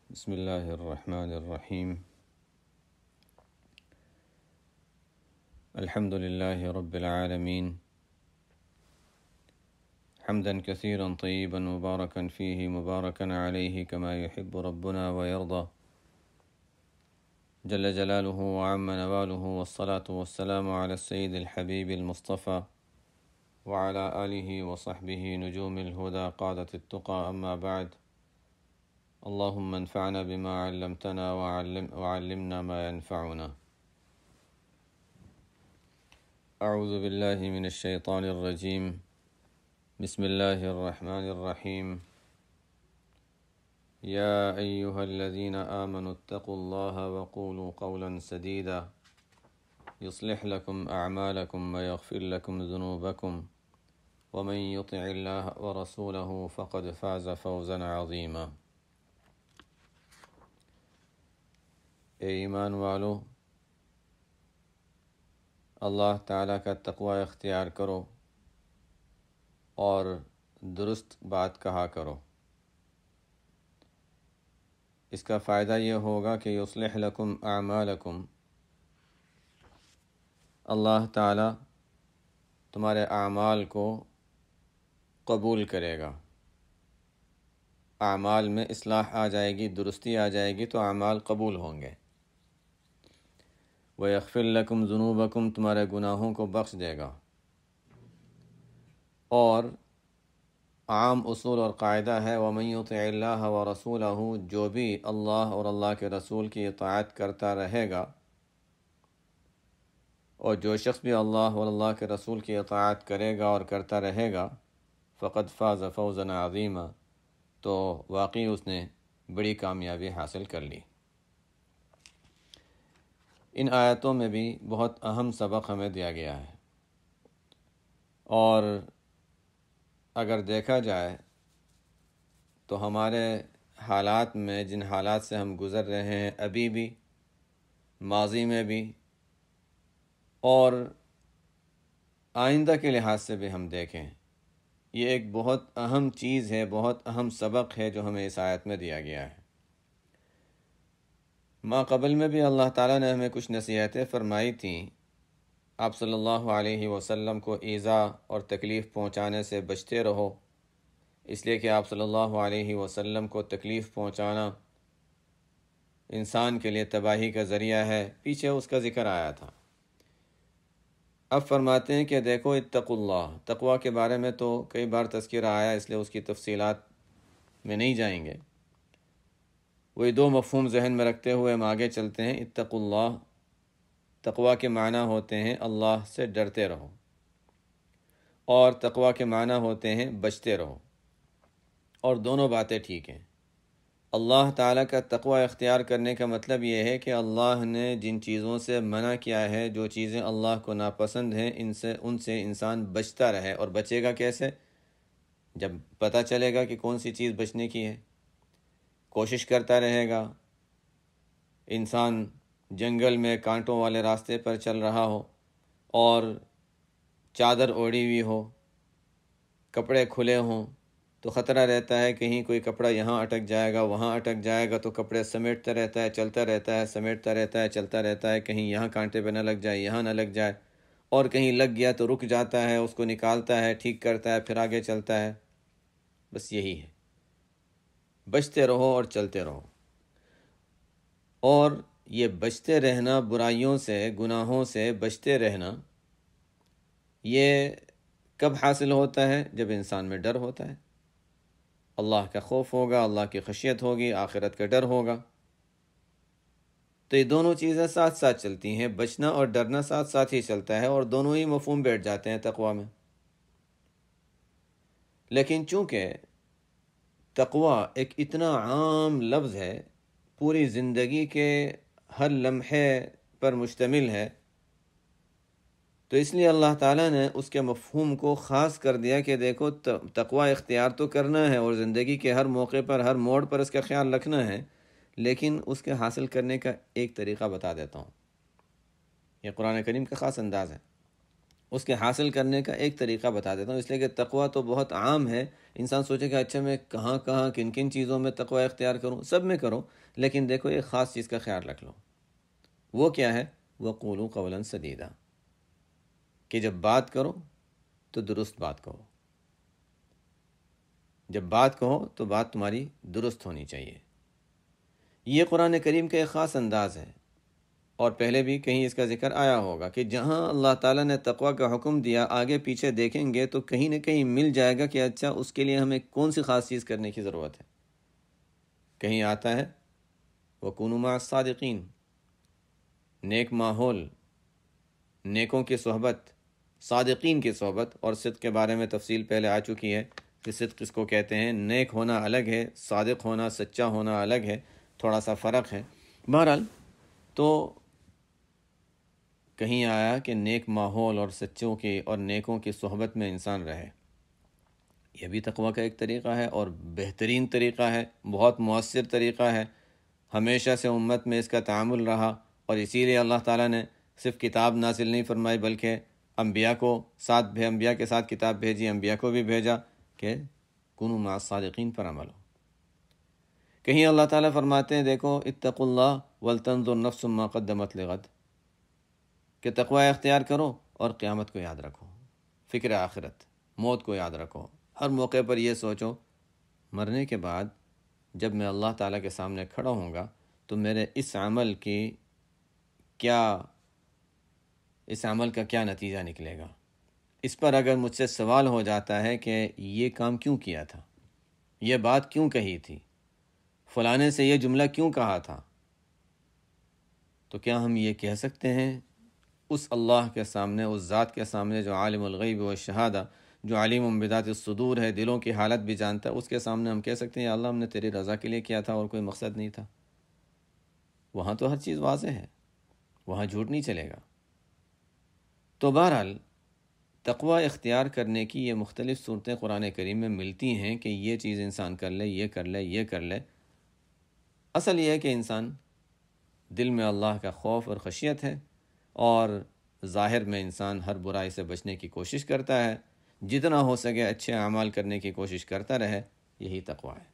بسم الله الرحمن الرحيم. الحمد لله رب العالمين، حمدا كثيرا طيبا مباركا فيه مباركا عليه كما يحب ربنا ويرضى جل جلاله وعم نواله، والصلاة والسلام على السيد الحبيب المصطفى وعلى آله وصحبه نجوم الهدى قادة التقى. أما بعد، اللهم انفعنا بما علمتنا وعلمنا ما ينفعنا. أعوذ بالله من الشيطان الرجيم. بسم الله الرحمن الرحيم. يا أيها الذين آمنوا اتقوا الله وقولوا قولا سديدا يصلح لكم أعمالكم ويغفر لكم ذنوبكم ومن يطع الله ورسوله فقد فاز فوزا عظيما. اے ایمان والو، اللہ تعالیٰ کا تقوی اختیار کرو اور درست بات کہا کرو۔ اس کا فائدہ یہ ہوگا کہ یصلح لکم اعمالکم، اللہ تعالیٰ تمہارے اعمال کو قبول کرے گا۔ اعمال میں اصلاح آ جائے گی، درستی آ جائے گی تو اعمال قبول ہوں گے۔ وَيَغْفِرْ لَكُمْ ذُنُوبَكُمْ، تمہارے گناہوں کو بخش دے گا۔ اور عام اصول اور قاعدہ ہے وَمَن يُطِعِ اللَّهَ وَرَسُولَهُ، جو بھی اللہ اور اللہ کے رسول کی اطاعت کرتا رہے گا، اور جو شخص بھی اللہ اور اللہ کے رسول کی اطاعت کرے گا اور کرتا رہے گا، فقد فاز فوزا عظیما، تو واقعی اس نے بڑی کامیابی حاصل کر لی۔ ان آیتوں میں بھی بہت اہم سبق ہمیں دیا گیا ہے، اور اگر دیکھا جائے تو ہمارے حالات میں جن حالات سے ہم گزر رہے ہیں، ابھی بھی، ماضی میں بھی، اور آئندہ کے لحاظ سے بھی ہم دیکھیں، یہ ایک بہت اہم چیز ہے، بہت اہم سبق ہے جو ہمیں اس آیت میں دیا گیا ہے۔ ما قبل میں بھی اللہ تعالیٰ نے ہمیں کچھ نصیحتیں فرمائی تھیں۔ آپ صلی اللہ علیہ وسلم کو ایذا اور تکلیف پہنچانے سے بچتے رہو، اس لیے کہ آپ صلی اللہ علیہ وسلم کو تکلیف پہنچانا انسان کے لیے تباہی کا ذریعہ ہے۔ پیچھے اس کا ذکر آیا تھا۔ اب فرماتے ہیں کہ دیکھو اتقوا اللہ، تقوی کے بارے میں تو کئی بار تذکرہ آیا، اس لیے اس کی تفصیلات میں نہیں جائیں گے۔ وہی دو مفہوم ذہن میں رکھتے ہوئے ہم آگے چلتے ہیں۔ اتقوا اللہ، تقوی کے معنی ہوتے ہیں اللہ سے ڈرتے رہو، اور تقوی کے معنی ہوتے ہیں بچتے رہو، اور دونوں باتیں ٹھیک ہیں۔ اللہ تعالیٰ کا تقوی اختیار کرنے کا مطلب یہ ہے کہ اللہ نے جن چیزوں سے منع کیا ہے، جو چیزیں اللہ کو ناپسند ہیں، ان سے انسان بچتا رہے۔ اور بچے گا کیسے؟ جب پتہ چلے گا کہ کون سی چیز بچنے کی ہے، کوشش کرتا رہے گا۔ انسان جنگل میں کانٹوں والے راستے پر چل رہا ہو اور چادر اوڑھی ہوئی ہو، کپڑے کھلے ہوں، تو خطرہ رہتا ہے کہیں کوئی کپڑا یہاں اٹک جائے گا، وہاں اٹک جائے گا، تو کپڑے سمیٹتا رہتا ہے، چلتا رہتا ہے، سمیٹتا رہتا ہے، چلتا رہتا ہے، کہیں یہاں کانٹے پہ نہ لگ جائے، یہاں نہ لگ جائے، اور کہیں لگ گیا تو رک جاتا ہے، اس کو نکالتا ہے، ٹھیک کرتا ہے، پھر آگے چلتا ہے۔ بس یہی ہے، بچتے رہو اور چلتے رہو۔ اور یہ بچتے رہنا، برائیوں سے، گناہوں سے بچتے رہنا، یہ کب حاصل ہوتا ہے؟ جب انسان میں ڈر ہوتا ہے، اللہ کا خوف ہوگا، اللہ کی خشیت ہوگی، آخرت کا ڈر ہوگا۔ تو یہ دونوں چیزیں ساتھ ساتھ چلتی ہیں، بچنا اور ڈرنا ساتھ ساتھ ہی چلتا ہے، اور دونوں ہی مفہوم بیٹھ جاتے ہیں تقوی میں۔ لیکن چونکہ تقوی ایک اتنا عام لفظ ہے، پوری زندگی کے ہر لمحے پر مشتمل ہے، تو اس لیے اللہ تعالیٰ نے اس کے مفہوم کو خاص کر دیا کہ دیکھو تقوی اختیار تو کرنا ہے، اور زندگی کے ہر موقع پر، ہر موڑ پر اس کا خیال رکھنا ہے، لیکن اس کے حاصل کرنے کا ایک طریقہ بتا دیتا ہوں۔ یہ قرآن کریم کا خاص انداز ہے۔ اس کے حاصل کرنے کا ایک طریقہ بتا دیتا ہوں، اس لیے کہ تقویٰ تو بہت عام ہے۔ انسان سوچے کہ اچھا میں کہاں کہاں کن کن چیزوں میں تقویٰ اختیار کروں، سب میں کروں، لیکن دیکھو ایک خاص چیز کا خیال رکھ لو۔ وہ کیا ہے؟ وَقُولُوا قَوْلًا سَدِيدًا، کہ جب بات کرو تو درست بات کہو، جب بات کہو تو بات تمہاری درست ہونی چاہیے۔ یہ قرآن کریم کا ایک خاص انداز ہے، اور پہلے بھی کہیں اس کا ذکر آیا ہوگا کہ جہاں اللہ تعالیٰ نے تقویٰ کا حکم دیا، آگے پیچھے دیکھیں گے تو کہیں نہ کہیں مل جائے گا کہ اچھا اس کے لیے ہمیں کون سی خاص چیز کرنے کی ضرورت ہے۔ کہیں آتا ہے وَكُونُوا مَعَ الصَّادِقِينَ، نیک ماحول، نیکوں کی صحبت، صادقین کی صحبت، اور صدق کے بارے میں تفصیل پہلے آ چکی ہے کہ صدق کس کو کہتے ہیں۔ نیک ہونا الگ ہے، صادق ہونا، سچا ہونا الگ ہے، تھوڑا سا فرق ہے۔ بہرحال تو کہیں آیا کہ نیک ماحول اور سچوں کی اور نیکوں کی صحبت میں انسان رہے، یہ بھی تقویٰ کا ایک طریقہ ہے اور بہترین طریقہ ہے، بہت مؤثر طریقہ ہے۔ ہمیشہ سے امت میں اس کا تعامل رہا، اور اسی لیے اللہ تعالیٰ نے صرف کتاب نازل نہیں فرمائی بلکہ انبیاء کے ساتھ کتاب بھیجی، انبیاء کو بھی بھیجا کہ کنوا مع الصادقین پر عمل ہو۔ کہیں اللہ تعالیٰ فرماتے ہیں دیکھو اتقوا اللہ ولتنظر نفس ما قدمت لغد، کہ تقوی اختیار کرو اور قیامت کو یاد رکھو، فکر آخرت، موت کو یاد رکھو، ہر موقع پر یہ سوچو مرنے کے بعد جب میں اللہ تعالیٰ کے سامنے کھڑا ہوں گا تو میرے اس عمل کا کیا نتیجہ نکلے گا۔ اس پر اگر مجھ سے سوال ہو جاتا ہے کہ یہ کام کیوں کیا تھا، یہ بات کیوں کہی تھی، فلانے سے یہ جملہ کیوں کہا تھا، تو کیا ہم یہ کہہ سکتے ہیں اس اللہ کے سامنے، اس ذات کے سامنے جو عالم الغیب والشہادہ، جو علیم بذات الصدور ہے، دلوں کی حالت بھی جانتا ہے، اس کے سامنے ہم کہہ سکتے ہیں یا اللہ ہم نے تیری رضا کے لیے کیا تھا اور کوئی مقصد نہیں تھا؟ وہاں تو ہر چیز واضح ہے، وہاں جھوٹ نہیں چلے گا۔ تو بہرحال تقوی اختیار کرنے کی یہ مختلف صورتیں قرآن کریم میں ملتی ہیں کہ یہ چیز انسان کر لے، یہ کر لے، یہ کر لے۔ اصل یہ ہے کہ انسان دل میں اللہ کا خوف اور خشیت ہے، اور ظاہر میں انسان ہر برائی سے بچنے کی کوشش کرتا ہے، جتنا ہو سکے اچھے اعمال کرنے کی کوشش کرتا رہے، یہی تقوی ہے۔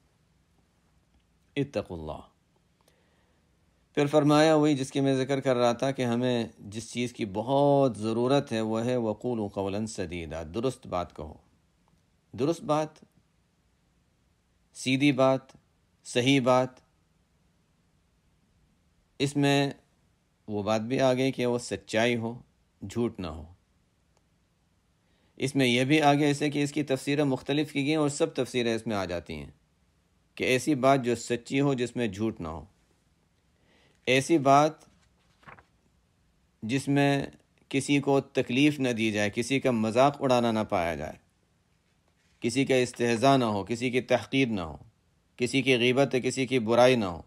اتقوا اللہ۔ پھر فرمایا وہی جس کی میں ذکر کر رہا تھا کہ ہمیں جس چیز کی بہت ضرورت ہے وہ ہے وقولوا قولا سدیدا، درست بات کہو، درست بات، سیدھی بات، صحیح بات۔ اس میں وہ بات بھی آ گئی کہ وہ سچائی ہو، جھوٹ نہ ہو۔ اس میں یہ بھی آگے ایسے کہ اس کی تفسیریں مختلف کی گئی اور سب تفسیریں اس میں آ جاتی ہیں کہ ایسی بات جو سچی ہو، جس میں جھوٹ نہ ہو، ایسی بات جس میں کسی کو تکلیف نہ دی جائے، کسی کا مذاق اڑانا نہ پایا جائے، کسی کا استہزاء نہ ہو، کسی کی تحقیر نہ ہو، کسی کی غیبت، کسی کی برائی نہ ہو،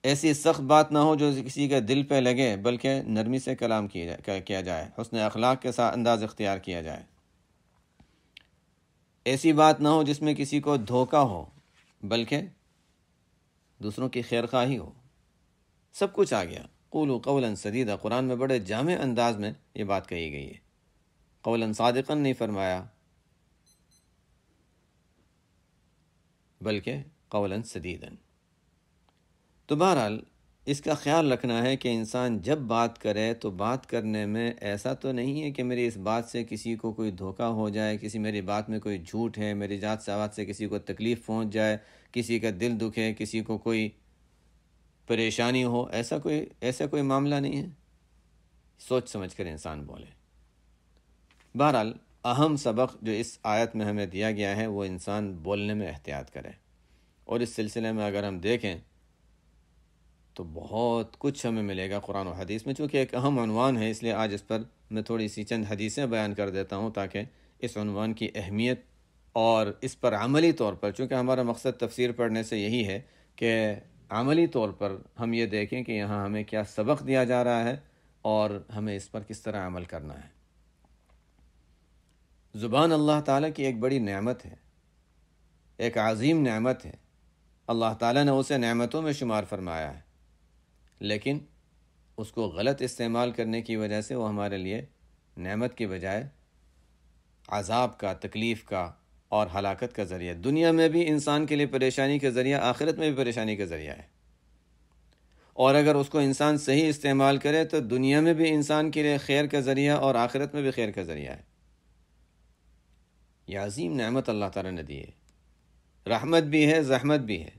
ایسی سخت بات نہ ہو جو کسی کا دل پہ لگے، بلکہ نرمی سے کلام کیا جائے، حسن اخلاق کے ساتھ انداز اختیار کیا جائے۔ ایسی بات نہ ہو جس میں کسی کو دھوکہ ہو، بلکہ دوسروں کی خیرخواہی ہو۔ سب کچھ آ گیا۔ قولوا قولا سدیدا، قرآن میں بڑے جامع انداز میں یہ بات کہی گئی ہے، قولا صادقا نہیں فرمایا بلکہ قولا سدیدا۔ تو بہرحال اس کا خیال رکھنا ہے کہ انسان جب بات کرے تو بات کرنے میں ایسا تو نہیں ہے کہ میری اس بات سے کسی کو کوئی دھوکہ ہو جائے، میری بات میں کوئی جھوٹ ہے، میری بات سے کسی کو تکلیف پہنچ جائے، کسی کا دل دکھے، کسی کو کوئی پریشانی ہو، ایسا کوئی معاملہ نہیں ہے۔ سوچ سمجھ کر انسان بولے۔ بہرحال اہم سبق جو اس آیت میں ہمیں دیا گیا ہے وہ انسان بولنے میں احتیاط کرے، اور اس سلسلے میں اگر ہم دیکھیں تو بہت کچھ ہمیں ملے گا قرآن و حدیث میں، چونکہ ایک اہم عنوان ہے، اس لیے آج اس پر میں تھوڑی سی چند حدیثیں بیان کر دیتا ہوں تاکہ اس عنوان کی اہمیت اور اس پر عملی طور پر، چونکہ ہمارا مقصد تفسیر پڑھنے سے یہی ہے کہ عملی طور پر ہم یہ دیکھیں کہ یہاں ہمیں کیا سبق دیا جا رہا ہے اور ہمیں اس پر کس طرح عمل کرنا ہے۔ زبان اللہ تعالیٰ کی ایک بڑی نعمت ہے، ایک عظیم نعمت ہے، اللہ تعالیٰ نے اسے نعمتوں میں شمار فرمایا ہے، لیکن اس کو غلط استعمال کرنے کی وجہ سے وہ ہمارے لیے نعمت کی بجائے عذاب کا، تکلیف کا اور ہلاکت کا ذریعہ، دنیا میں بھی انسان کے لیے پریشانی کا ذریعہ، آخرت میں بھی پریشانی کا ذریعہ ہے۔ اور اگر اس کو انسان صحیح استعمال کرے تو دنیا میں بھی انسان کے لیے خیر کا ذریعہ اور آخرت میں بھی خیر کا ذریعہ ہے۔ یہ عظیم نعمت اللہ تعالیٰ نے دی ہے، رحمت بھی ہے، زحمت بھی ہے۔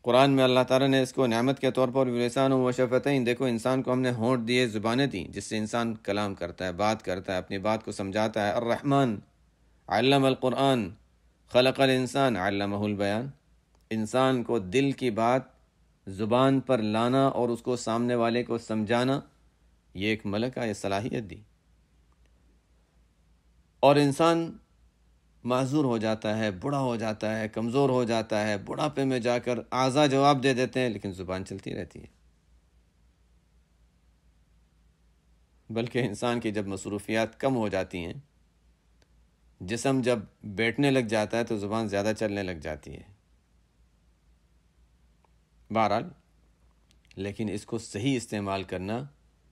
قرآن میں اللہ تعالیٰ نے اس کو نعمت کے طور پر لسان و شفتین، دیکھو انسان کو ہم نے ہونٹ دیے، زبانیں دیں جس سے انسان کلام کرتا ہے، بات کرتا ہے، اپنی بات کو سمجھاتا ہے۔ الرحمن علم القرآن خلق الانسان علمہ البیان، انسان کو دل کی بات زبان پر لانا اور اس کو سامنے والے کو سمجھانا، یہ ایک ملکہ، یہ صلاحیت دی۔ اور انسان معذور ہو جاتا ہے، بوڑھا ہو جاتا ہے، کمزور ہو جاتا ہے، بڑھاپے میں جا کر اعضاء جواب دے دیتے ہیں، لیکن زبان چلتی رہتی ہے۔ بلکہ انسان کی جب مصروفیات کم ہو جاتی ہیں، جسم جب بیٹھنے لگ جاتا ہے تو زبان زیادہ چلنے لگ جاتی ہے۔ بہرحال لیکن اس کو صحیح استعمال کرنا،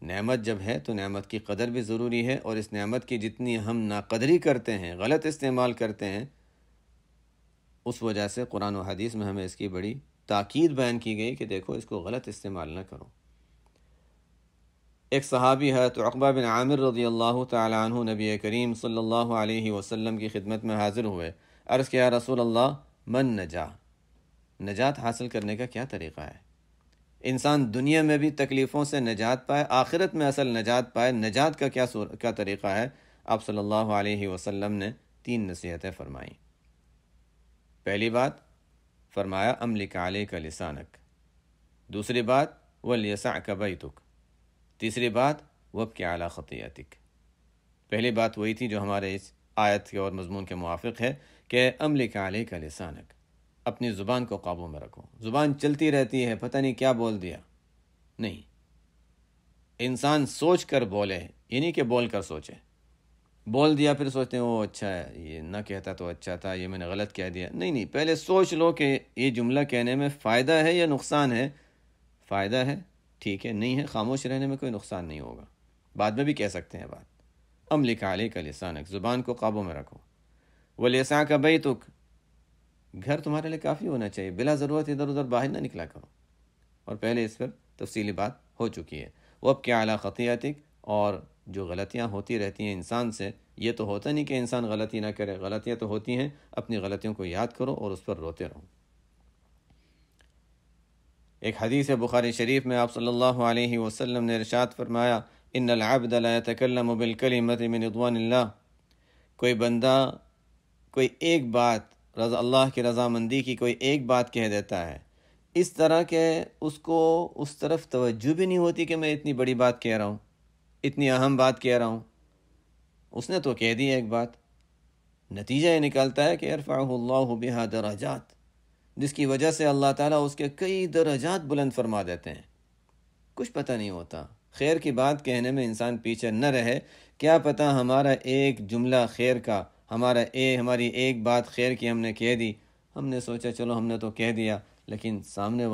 نعمت جب ہے تو نعمت کی قدر بھی ضروری ہے، اور اس نعمت کی جتنی ہم ناقدری کرتے ہیں، غلط استعمال کرتے ہیں، اس وجہ سے قرآن و حدیث میں ہمیں اس کی بڑی تاکید بیان کی گئی کہ دیکھو اس کو غلط استعمال نہ کرو۔ ایک صحابی ہے تو عقبہ بن عامر رضی اللہ تعالی عنہ نبی کریم صلی اللہ علیہ وسلم کی خدمت میں حاضر ہوئے، عرض کیا رسول اللہ من نجا، نجات حاصل کرنے کا کیا طریقہ ہے؟ انسان دنیا میں بھی تکلیفوں سے نجات پائے، آخرت میں اصل نجات پائے، نجات کا کیا طریقہ ہے؟ آپ صلی اللہ علیہ وسلم نے 3 نصیحتیں فرمائیں۔ پہلی بات فرمایا املک علیک لسانک، دوسری بات ولیسعک بیتک، تیسری بات وابکی علی خطیئتک۔ پہلی بات وہی تھی جو ہمارے اس آیت کے اور مضمون کے موافق ہے کہ املک علیک لسانک، اپنی زبان کو قابو میں رکھو۔ زبان چلتی رہتی ہے، پتہ نہیں کیا بول دیا، نہیں، انسان سوچ کر بولے، یعنی کہ بول کر سوچے۔ بول دیا پھر سوچتے ہیں وہ اچھا ہے، یہ نہ کہتا تو اچھا تھا، یہ میں نے غلط کہہ دیا، نہیں، پہلے سوچ لو کہ یہ جملہ کہنے میں فائدہ ہے یا نقصان ہے۔ فائدہ ہے ٹھیک ہے، نہیں ہے خاموش رہنے میں کوئی نقصان نہیں ہوگا، بعد میں بھی کہہ سکتے ہیں بات۔ املک علیک لسانک، زبان کو قابو میں رکھو۔ ولیسعک بیتک، گھر تمہارے لیے کافی ہونا چاہیے، بلا ضرورت ادھر ادھر باہر نہ نکلا کرو، اور پہلے اس پر تفصیلی بات ہو چکی ہے۔ وابکی علی خطیئتک، اور جو غلطیاں ہوتی رہتی ہیں انسان سے، یہ تو ہوتا نہیں کہ انسان غلطی نہ کرے، غلطیاں تو ہوتی ہیں، اپنی غلطیوں کو یاد کرو اور اس پر روتے رہو۔ ایک حدیث بخاری شریف میں آپ صلی اللہ علیہ وسلم نے ارشاد فرمایا ان العبد لا يتكلم بالكلمة من رضوان اللہ، کوئی بندہ کوئی ایک بات اللہ کی رضامندی کی کوئی ایک بات کہہ دیتا ہے، اس طرح کہ اس کو اس طرف توجہ بھی نہیں ہوتی کہ میں اتنی بڑی بات کہہ رہا ہوں، اتنی اہم بات کہہ رہا ہوں، اس نے تو کہہ دی ایک بات، نتیجہ یہ نکلتا ہے کہ یرفعہ اللہ بہا درجات، جس کی وجہ سے اللہ تعالیٰ اس کے کئی درجات بلند فرما دیتے ہیں۔ کچھ پتہ نہیں ہوتا، خیر کی بات کہنے میں انسان پیچھے نہ رہے، کیا پتہ ہمارا ایک جملہ خیر کا، ہماری ایک بات خیر کی ہم نے کہہ دی، ہم نے سوچا چلو ہم نے تو کہہ دیا، لیکن سامنے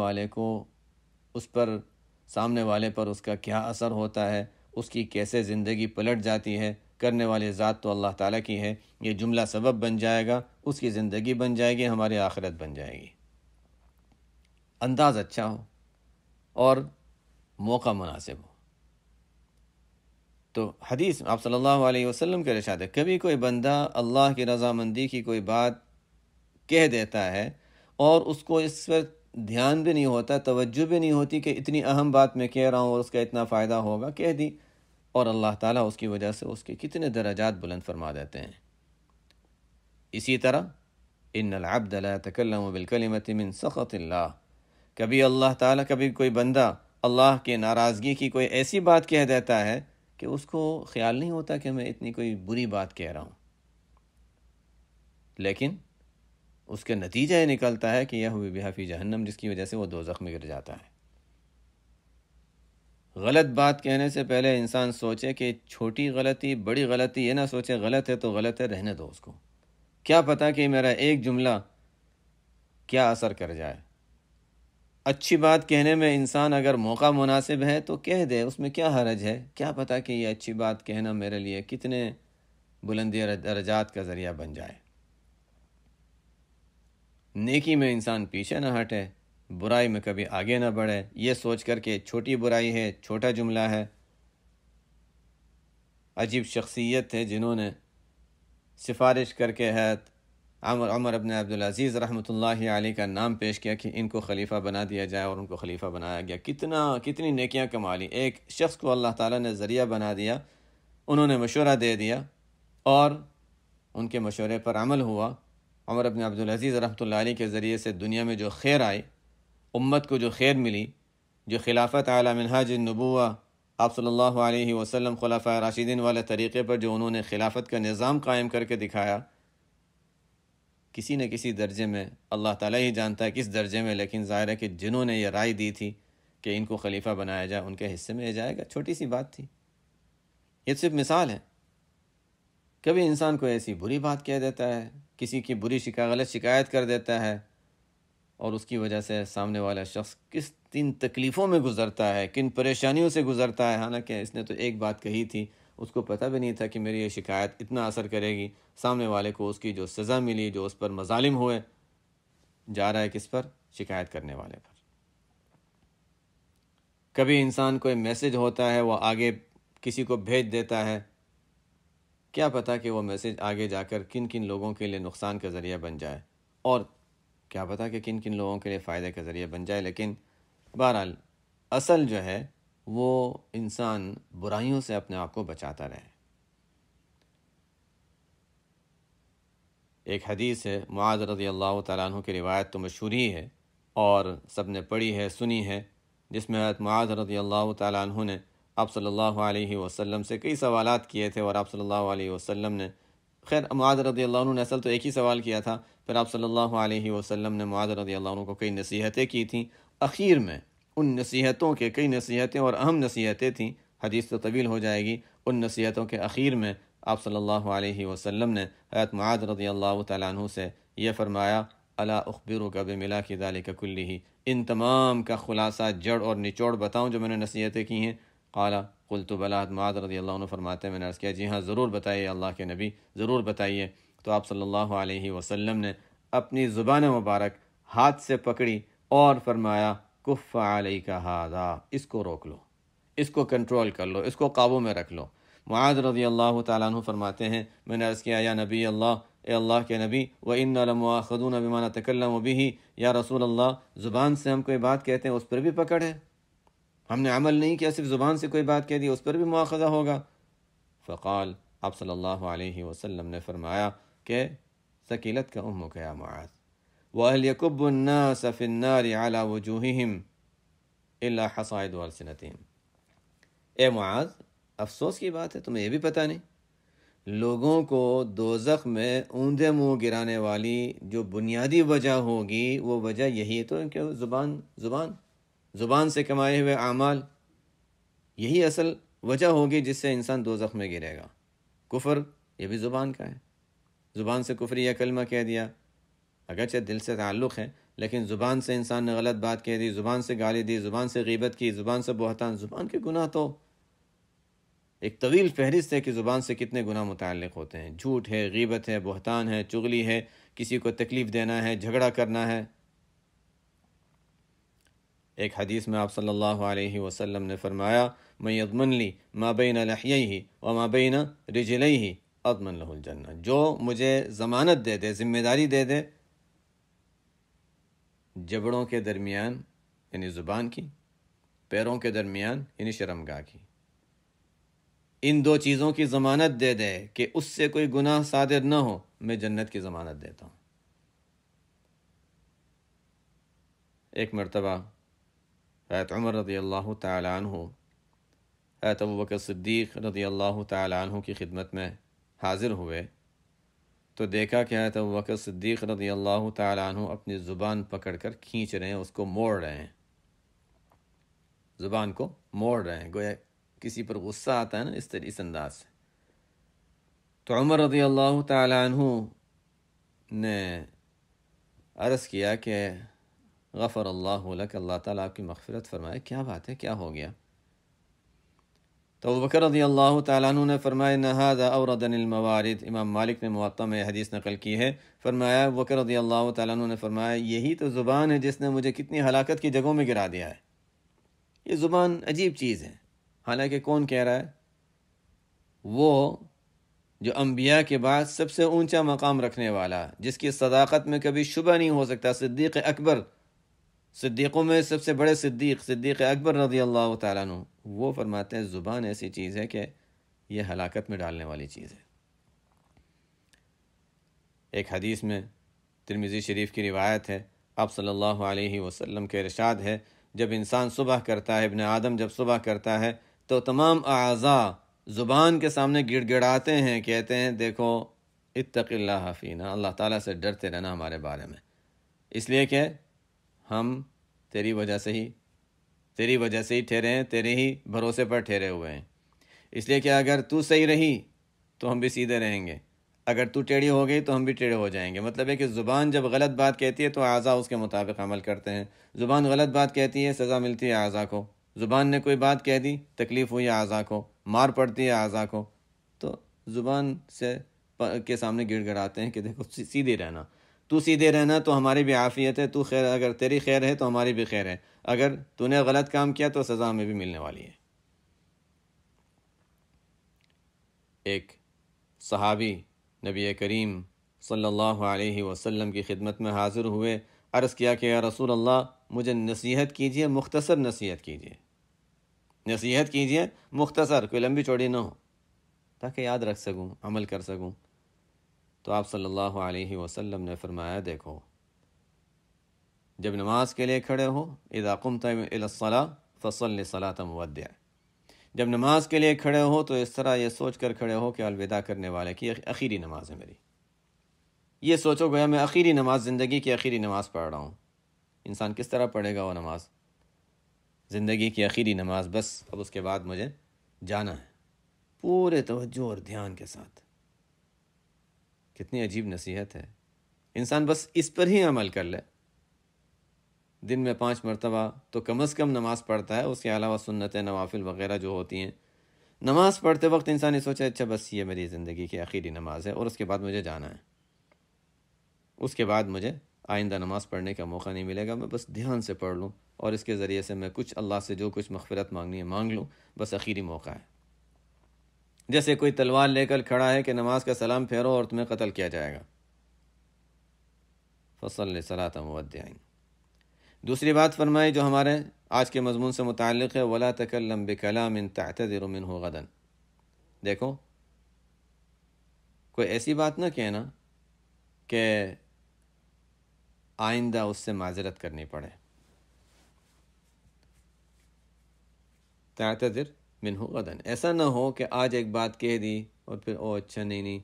والے پر اس کا کیا اثر ہوتا ہے، اس کی کیسے زندگی پلٹ جاتی ہے۔ کرنے والی ذات تو اللہ تعالیٰ کی ہے، یہ جملہ سبب بن جائے گا، اس کی زندگی بن جائے گی، ہماری آخرت بن جائے گی۔ انداز اچھا ہو اور موقع مناسب ہو۔ تو حدیث آپ صلی اللہ علیہ وسلم کے ارشاد ہے، کبھی کوئی بندہ اللہ کی رضامندی کی کوئی بات کہہ دیتا ہے اور اس کو اس پر دھیان بھی نہیں ہوتا، توجہ بھی نہیں ہوتی کہ اتنی اہم بات میں کہہ رہا ہوں اور اس کا اتنا فائدہ ہوگا، کہہ دی، اور اللہ تعالیٰ اس کی وجہ سے اس کے کتنے درجات بلند فرما دیتے ہیں۔ اسی طرح ان العبد لا يتكلم بالكلمة من سخط اللہ، کبھی کوئی بندہ اللہ کے ناراضگی کی کوئی ایسی بات کہہ دیتا ہے کہ اس کو خیال نہیں ہوتا کہ میں اتنی کوئی بری بات کہہ رہا ہوں، لیکن اس کے نتیجہ یہ نکلتا ہے کہ یہوی بہا فی جہنم، جس کی وجہ سے وہ دوزخ میں گر جاتا ہے۔ غلط بات کہنے سے پہلے انسان سوچے کہ چھوٹی غلطی بڑی غلطی، یہ نہ سوچے غلط ہے تو غلط ہے، رہنے دو اس کو، کیا پتہ کہ میرا ایک جملہ کیا اثر کر جائے۔ اچھی بات کہنے میں انسان اگر موقع مناسب ہے تو کہہ دے، اس میں کیا حرج ہے؟ کیا پتہ کہ یہ اچھی بات کہنا میرے لیے کتنے بلندی درجات کا ذریعہ بن جائے۔ نیکی میں انسان پیچھے نہ ہٹے، برائی میں کبھی آگے نہ بڑھے، یہ سوچ کر کہ چھوٹی برائی ہے، چھوٹا جملہ ہے۔ عجیب شخصیت ہے جنہوں نے سفارش کر کے عمر ابن عبدالعزیز رحمۃ اللہ علیہ کا نام پیش کیا کہ ان کو خلیفہ بنا دیا جائے، اور ان کو خلیفہ بنایا گیا۔ کتنی نیکیاں کما لی، ایک شخص کو اللہ تعالیٰ نے ذریعہ بنا دیا، انہوں نے مشورہ دے دیا اور ان کے مشورے پر عمل ہوا۔ عمر ابن عبدالعزیز رحمۃ اللہ علیہ کے ذریعے سے دنیا میں جو خیر آئی، امت کو جو خیر ملی، جو خلافت علی منہاج النبوہ، آپ صلی اللہ علیہ وسلم خلفاء راشدین والے طریقے پر جو انہوں نے خلافت کا نظام قائم کر کے دکھایا، کسی نہ کسی درجے میں، اللہ تعالیٰ ہی جانتا ہے کس درجے میں، لیکن ظاہر ہے کہ جنہوں نے یہ رائے دی تھی کہ ان کو خلیفہ بنایا جائے، ان کے حصے میں یہ جائے گا۔ چھوٹی سی بات تھی، یہ صرف مثال ہے۔ کبھی انسان کو ایسی بری بات کہہ دیتا ہے، کسی کی غلط شکایت کر دیتا ہے، اور اس کی وجہ سے سامنے والا شخص کن تکلیفوں میں گزرتا ہے، کن پریشانیوں سے گزرتا ہے، حالانکہ اس نے تو ایک بات کہی تھی، اس کو پتہ بھی نہیں تھا کہ میری یہ شکایت اتنا اثر کرے گی۔ سامنے والے کو اس کی جو سزا ملی، جو اس پر مظالم ہوئے، جا رہا ہے کس پر؟ شکایت کرنے والے پر۔ کبھی انسان کو میسج ہوتا ہے، وہ آگے کسی کو بھیج دیتا ہے، کیا پتہ کہ وہ میسج آگے جا کر کن کن لوگوں کے لیے نقصان کا ذریعہ بن جائے، اور کیا پتہ کہ کن کن لوگوں کے لیے فائدے کا ذریعہ بن جائے۔ لیکن بہرحال اصل جو ہے وہ انسان برائیوں سے اپنے آپ کو بچاتا رہے۔ ایک حدیث ہے، معاذ رضی اللہ تعالیٰ عنہ کی روایت تو مشہور ہی ہے اور سب نے پڑھی ہے، سنی ہے، جس میں حضرت معاذ رضی اللہ تعالیٰ عنہ نے آپ صلی اللہ علیہ وسلم سے کئی سوالات کیے تھے، اور آپ صلی اللہ علیہ وسلم نے، خیر معاذ رضی اللہ عنہ نے اصل تو ایک ہی سوال کیا تھا، پھر آپ صلی اللہ علیہ وسلم نے معاذ رضی اللہ عنہ کو کئی نصیحتیں کی تھیں۔ اخیر میں ان نصیحتوں کے کئی نصیحتیں اور اہم نصیحتیں تھیں، حدیث تو طویل ہو جائے گی، ان نصیحتوں کے اخیر میں آپ صلی اللہ علیہ وسلم نے حضرت معاذ رضی اللہ تعالیٰ عنہ سے یہ فرمایا، الا اخبرک بملاک ذلک کلہ، ان تمام کا خلاصہ، جڑ اور نچوڑ بتاؤں جو میں نے نصیحتیں کی ہیں؟ قال قلت بلا، معاذ رضی اللہ عنہ فرماتے ہیں میں نے عرض کیا جی ہاں ضرور بتائیے اللہ کے نبی، ضرور بتائیے۔ تو آپ صلی اللہ علیہ وسلم نے اپنی زبان مبارک ہاتھ سے پکڑی اور فرمایا، کف علیک ھذا، اس کو روک لو، اس کو کنٹرول کر لو، اس کو قابو میں رکھ لو۔ معاذ رضی اللہ تعالیٰ عنہ فرماتے ہیں میں نے عرض کیا یا نبی اللہ، اے اللہ کے نبی، وَإِنَّا لَمُؤَاخَذُونَ بِمَا نَتَكَلَّمُ بِهِ، یا رسول اللہ زبان سے ہم کوئی بات کہتے ہیں اس پر بھی پکڑ ہے، ہم نے عمل نہیں کیا، صرف زبان سے کوئی بات کہہ دی اس پر بھی مواخذہ ہوگا۔ فقال، آپ صلی اللہ علیہ وسلم نے فرمایا کہ ثقیلت کا امک یا معاذ، وَهَلْ يَكُبُّ النَّاسَ فِي النَّارِ عَلَى وُجُوهِهِمْ إِلَّا حَصَائِدُ أَلْسِنَتِهِمْ۔ اے معاذ، افسوس کی بات ہے تمہیں یہ بھی پتہ نہیں، لوگوں کو دوزخ میں اوندے منہ گرانے والی جو بنیادی وجہ ہوگی، وہ وجہ یہی ہے تو کہ زبان سے کمائے ہوئے اعمال، یہی اصل وجہ ہوگی جس سے انسان دوزخ میں گرے گا۔ کفر یہ بھی زبان کا ہے، زبان سے کفریہ کلمہ کہہ دیا، اگرچہ دل سے تعلق ہے لیکن زبان سے انسان نے غلط بات کہہ دی، زبان سے گالی دی، زبان سے غیبت کی، زبان سے بہتان، زبان کے گناہ تو ایک طویل فہرست ہے کہ زبان سے کتنے گناہ متعلق ہوتے ہیں۔ جھوٹ ہے، غیبت ہے، بہتان ہے، چغلی ہے، کسی کو تکلیف دینا ہے، جھگڑا کرنا ہے۔ ایک حدیث میں آپ صلی اللہ علیہ وسلم نے فرمایا، من یضمن لی ما بین لحییہ وما بین رجلیہ اضمن لہ الجنہ، جو مجھے ضمانت دے دے، ذمہ داری دے دے جبڑوں کے درمیان یعنی زبان کی، پیروں کے درمیان یعنی شرمگاہ کی، ان دو چیزوں کی ضمانت دے دے کہ اس سے کوئی گناہ صادر نہ ہو، میں جنت کی ضمانت دیتا ہوں۔ ایک مرتبہ حضرت عمر رضی اللہ تعالی عنہ حضرت ابوبکر صدیق رضی اللہ تعالی عنہ کی خدمت میں حاضر ہوئے تو دیکھا کہ حضرت ابوبکر صدیق رضی اللہ تعالی عنہ اپنی زبان پکڑ کر کھینچ رہے ہیں، اس کو موڑ رہے ہیں، زبان کو موڑ رہے ہیں، گویا کسی پر غصہ آتا ہے نا، اس انداز سے۔ تو عمر رضی اللہ تعالی عنہ نے عرض کیا کہ غفر اللہ لک، اللہ تعالیٰ آپ کی مغفرت فرمائے۔ کیا بات ہے، کیا ہو گیا؟ تو ابو بکر رضی اللہ تعالیٰ عنہ نے فرمایا ان ھذا اوردنی الموارد، امام مالک نے موطا میں حدیث نقل کی ہے، فرمایا ابو بکر رضی اللہ تعالیٰ عنہ نے فرمایا یہی تو زبان ہے جس نے مجھے کتنی ہلاکت کی جگہوں میں گرا دیا ہے۔ یہ زبان عجیب چیز ہے، حالانکہ کون کہہ رہا ہے؟ وہ جو انبیاء کے بعد سب سے اونچا مقام رکھنے والا، جس کی صداقت میں کبھی شبہ نہیں ہو سکتا، صدیق اکبر، صدیقوں میں سب سے بڑے صدیق، صدیق اکبر رضی اللہ تعالیٰ عنہ، وہ فرماتے ہیں زبان ایسی چیز ہے کہ یہ ہلاکت میں ڈالنے والی چیز ہے۔ ایک حدیث میں ترمذی شریف کی روایت ہے، آپ صلی اللہ علیہ وسلم کے ارشاد ہے جب انسان صبح کرتا ہے، ابن آدم جب صبح کرتا ہے تو تمام اعضاء زبان کے سامنے گڑ گڑاتے ہیں، کہتے ہیں دیکھو اتق اللہ فینا، اللہ تعالیٰ سے ڈرتے رہنا ہمارے بارے میں، اس لیے کہ ہم تیری وجہ سے ہی ٹھہرے ہیں، تیرے ہی بھروسے پر ٹھہرے ہوئے ہیں، اس لیے کہ اگر تو صحیح رہی تو ہم بھی سیدھے رہیں گے، اگر تو ٹیڑھی ہو گئی تو ہم بھی ٹیڑھے ہو جائیں گے۔ مطلب ہے کہ زبان جب غلط بات کہتی ہے تو اعضاء اس کے مطابق عمل کرتے ہیں، زبان غلط بات کہتی ہے سزا ملتی ہے اعضاء کو، زبان نے کوئی بات کہہ دی تکلیف ہوئی اعضاء کو، مار پڑتی ہے اعضاء کو، تو زبان سے کے سامنے گڑ گڑاتے ہیں کہ دیکھو سیدھے رہنا، تو سیدھے رہنا تو ہماری بھی عافیت ہے، تو خیر، اگر تیری خیر ہے تو ہماری بھی خیر ہے، اگر تو نے غلط کام کیا تو سزا ہمیں بھی ملنے والی ہے۔ ایک صحابی نبی کریم صلی اللہ علیہ وسلم کی خدمت میں حاضر ہوئے، عرض کیا کہ یا رسول اللہ مجھے نصیحت کیجئے، مختصر نصیحت کیجئے، مختصر، کوئی لمبی چوڑی نہ ہو، تاکہ یاد رکھ سکوں، عمل کر سکوں۔ تو آپ صلی اللہ علیہ وسلم نے فرمایا دیکھو جب نماز کے لیے کھڑے ہو، اذا قمت الی الصلاۃ فصل صلاۃ مودع، جب نماز کے لیے کھڑے ہو تو اس طرح یہ سوچ کر کھڑے ہو کہ الوداع کرنے والے کی آخری نماز ہے میری، یہ سوچو گویا میں آخری نماز، زندگی کی آخری نماز پڑھ رہا ہوں۔ انسان کس طرح پڑھے گا وہ نماز؟ زندگی کی آخری نماز، بس اب اس کے بعد مجھے جانا ہے، پورے توجہ اور دھیان کے ساتھ۔ کتنی عجیب نصیحت ہے، انسان بس اس پر ہی عمل کر لے، دن میں 5 مرتبہ تو کم از کم نماز پڑھتا ہے، اس کے علاوہ سنتیں، نوافل وغیرہ جو ہوتی ہیں، نماز پڑھتے وقت انسان یہ سوچے اچھا بس یہ میری زندگی کی آخری نماز ہے اور اس کے بعد مجھے جانا ہے، اس کے بعد مجھے آئندہ نماز پڑھنے کا موقع نہیں ملے گا، میں بس دھیان سے پڑھ لوں اور اس کے ذریعے سے میں کچھ اللہ سے جو کچھ مغفرت مانگنی ہے مانگ لوں، بس آخری موقع ہے۔ جیسے کوئی تلوار لے کر کھڑا ہے کہ نماز کا سلام پھیرو اور تمہیں قتل کیا جائے گا، فصل صلاۃ مودع۔ دوسری بات فرمائی جو ہمارے آج کے مضمون سے متعلق ہے، وَلَا تَكَلَّمْ بِكَلَامٍ تَعْتَذِرُ مِنْهُ غَدًا، دیکھو کوئی ایسی بات نہ کہنا کہ آئندہ اس سے معذرت کرنی پڑے، تعتذر منہ غدن، ایسا نہ ہو کہ آج ایک بات کہہ دی اور پھر اچھا نہیں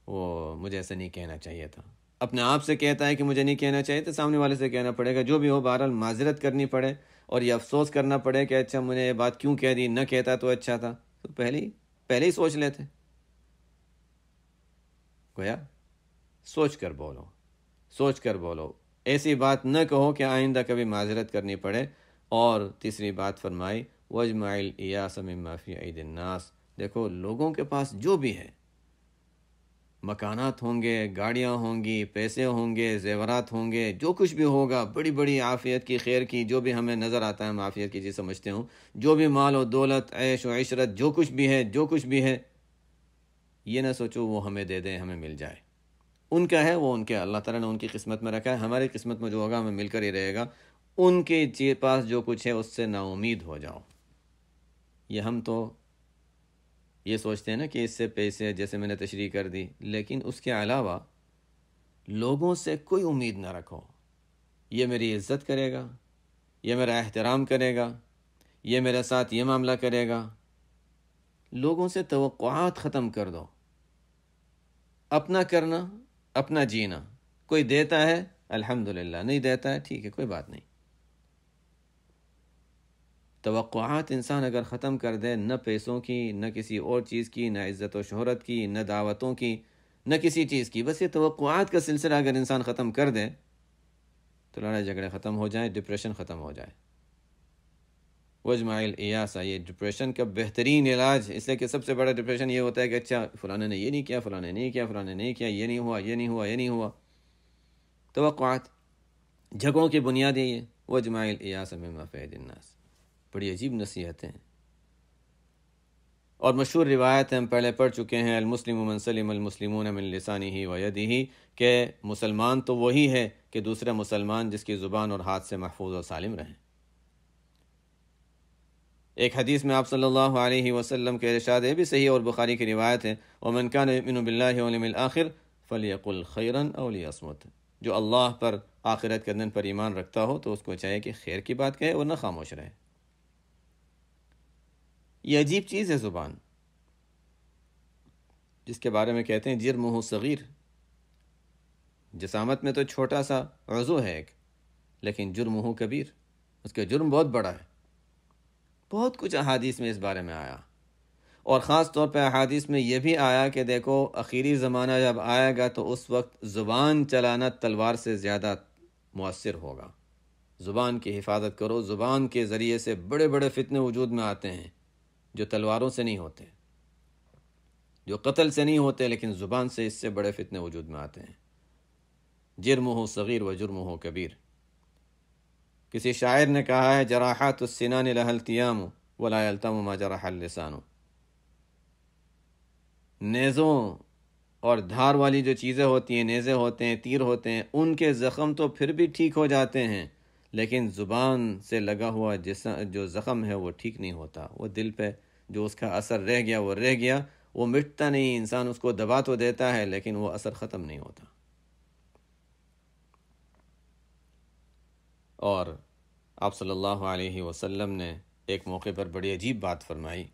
وہ مجھے ایسا نہیں کہنا چاہیے تھا، اپنے آپ سے کہتا ہے کہ مجھے نہیں کہنا چاہیے تو سامنے والے سے کہنا پڑے گا، جو بھی ہو بہرحال معذرت کرنی پڑے اور یہ افسوس کرنا پڑے کہ اچھا مجھے یہ بات کیوں کہہ دی، نہ کہتا تو اچھا تھا، تو پہلے ہی سوچ لیتے، گویا سوچ کر بولو، ایسی بات نہ کہو کہ آئندہ کبھی معذرت کرنی پڑے۔ اور تیسری بات فرمائی وَاجْمَعِ الْإِيَاسَ مِمَّا فِي أَيْدِي النَّاسِ، دیکھو لوگوں کے پاس جو بھی ہے، مکانات ہوں گے، گاڑیاں ہوں گی، پیسے ہوں گے، زیورات ہوں گے، جو کچھ بھی ہوگا، بڑی بڑی عافیت کی، خیر کی، جو بھی ہمیں نظر آتا ہے ہم عافیت کی چیز سمجھتے ہوں، جو بھی مال و دولت، عیش و عشرت، جو کچھ بھی ہے، یہ نہ سوچو وہ ہمیں دے دیں، ہمیں مل جائے، ان کا ہے وہ ان کے، اللہ تعالیٰ نے ان کی قسمت میں رکھا ہے، ہماری قسمت میں جو ہوگا ہمیں مل کر ہی رہے گا، ان کے پاس جو کچھ ہے اس سے نا امید ہو جاؤ۔ یہ ہم تو یہ سوچتے ہیں نا کہ اس سے پیسے، جیسے میں نے تشریح کر دی، لیکن اس کے علاوہ لوگوں سے کوئی امید نہ رکھو، یہ میری عزت کرے گا، یہ میرا احترام کرے گا، یہ میرے ساتھ یہ معاملہ کرے گا، لوگوں سے توقعات ختم کر دو، اپنا کرنا، اپنا جینا، کوئی دیتا ہے الحمدللہ، نہیں دیتا ہے ٹھیک ہے کوئی بات نہیں۔ توقعات انسان اگر ختم کر دے، نہ پیسوں کی، نہ کسی اور چیز کی، نہ عزت و شہرت کی، نہ دعوتوں کی، نہ کسی چیز کی، بس یہ توقعات کا سلسلہ اگر انسان ختم کر دے تو لڑائی جھگڑے ختم ہو جائیں، ڈپریشن ختم ہو جائے۔ وجمع الایاسہ، یہ ڈپریشن کا بہترین علاج، اس لیے کہ سب سے بڑا ڈپریشن یہ ہوتا ہے کہ اچھا فلاں نے یہ نہیں کیا، فلاں نے نہیں کیا، فلاں نے نہیں کیا، یہ نہیں ہوا، یہ نہیں ہوا، یہ نہیں ہوا۔ توقعات، جھگڑوں کی بنیاد یہی ہے۔ وجمع الایاسہ من مفید الناس، بڑی عجیب نصیحتیں ہیں اور مشہور روایت ہم پہلے پڑھ چکے ہیں، المسلم من سلم المسلمون من لسانہ و یدہ، کہ مسلمان تو وہی ہے کہ دوسرا مسلمان جس کی زبان اور ہاتھ سے محفوظ و سالم رہیں۔ ایک حدیث میں آپ صلی اللہ علیہ وسلم کے ارشاد ہے، بھی صحیح اور بخاری کی روایت ہے، ومن کان یؤمن باللہ والیوم الآخر فلیقل خیرا او لیصمت، جو اللہ پر آخرت کے دن پر ایمان رکھتا ہو تو اس کو چاہیے کہ خیر کی بات کہے ورنہ خاموش رہے۔ یہ عجیب چیز ہے زبان، جس کے بارے میں کہتے ہیں جرمہ صغیر، جسامت میں تو چھوٹا سا عضو ہے ایک، لیکن جرمہ کبیر، اس کا جرم بہت بڑا ہے۔ بہت کچھ احادیث میں اس بارے میں آیا، اور خاص طور پہ احادیث میں یہ بھی آیا کہ دیکھو اخیری زمانہ جب آئے گا تو اس وقت زبان چلانا تلوار سے زیادہ مؤثر ہوگا۔ زبان کی حفاظت کرو، زبان کے ذریعے سے بڑے بڑے فتنے وجود میں آتے ہیں جو تلواروں سے نہیں ہوتے، جو قتل سے نہیں ہوتے، لیکن زبان سے اس سے بڑے فتنے وجود میں آتے ہیں۔ جرمہ صغیر و جرمہ کبیر۔ کسی شاعر نے کہا ہے، جراحات السنان لها التیام ولا یلتم ما جرح اللسان، نیزوں اور دھار والی جو چیزیں ہوتی ہیں، نیزے ہوتے ہیں، تیر ہوتے ہیں، ان کے زخم تو پھر بھی ٹھیک ہو جاتے ہیں، لیکن زبان سے لگا ہوا جو زخم ہے وہ ٹھیک نہیں ہوتا، وہ دل پہ جو اس کا اثر رہ گیا وہ رہ گیا، وہ مٹتا نہیں، انسان اس کو دبا تو دیتا ہے لیکن وہ اثر ختم نہیں ہوتا۔ اور آپ صلی اللہ علیہ وسلم نے ایک موقع پر بڑی عجیب بات فرمائی،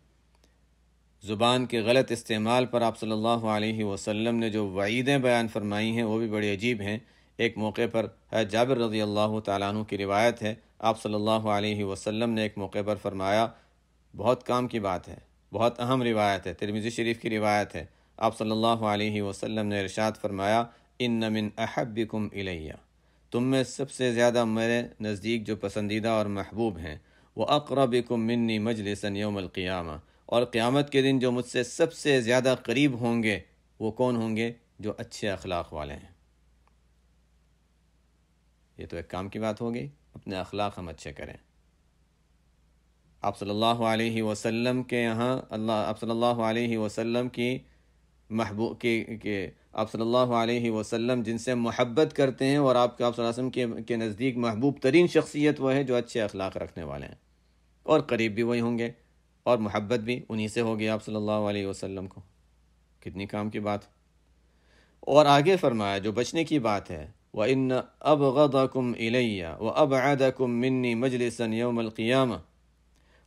زبان کے غلط استعمال پر آپ صلی اللہ علیہ وسلم نے جو وعیدیں بیان فرمائی ہیں وہ بھی بڑی عجیب ہیں۔ ایک موقع پر جابر رضی اللہ تعالیٰ عنہ کی روایت ہے، آپ صلی اللہ علیہ وسلم نے ایک موقع پر فرمایا، بہت کام کی بات ہے، بہت اہم روایت ہے، ترمذی شریف کی روایت ہے، آپ صلی اللہ علیہ وسلم نے ارشاد فرمایا، ان من احبکم الیہ، تم میں سب سے زیادہ میرے نزدیک جو پسندیدہ اور محبوب ہیں، وَأَقْرَبِكُم مِّنِّي مَجْلِسًا يَوْمَ الْقِيَامَةِ، اور قیامت کے دن جو مجھ سے سب سے زیادہ قریب ہوں گے وہ کون ہوں گے؟ جو اچھے اخلاق والے ہیں۔ یہ تو ایک کام کی بات ہوگی، اپنے اخلاق ہم اچھے کریں۔ آپ صلی اللہ علیہ وسلم کے یہاں آپ صلی اللہ علیہ وسلم کی محبوب کہ آپ صلی اللہ علیہ وسلم جن سے محبت کرتے ہیں، اور آپ صلی اللہ علیہ وسلم کے نزدیک محبوب ترین شخصیت وہ ہے جو اچھے اخلاق رکھنے والے ہیں، اور قریب بھی وہی ہوں گے، اور محبت بھی انہی سے ہوگی آپ صلی اللہ علیہ وسلم کو۔ کتنی کام کی بات۔ اور آگے فرمایا جو بچنے کی بات ہے، وَإِنَّ أَبْغَضَكُمْ إِلَيَّ وَأَبْعَدَكُمْ مِنِّي مَجْلِسًا يَوْمَ الْقِيَامَةِ،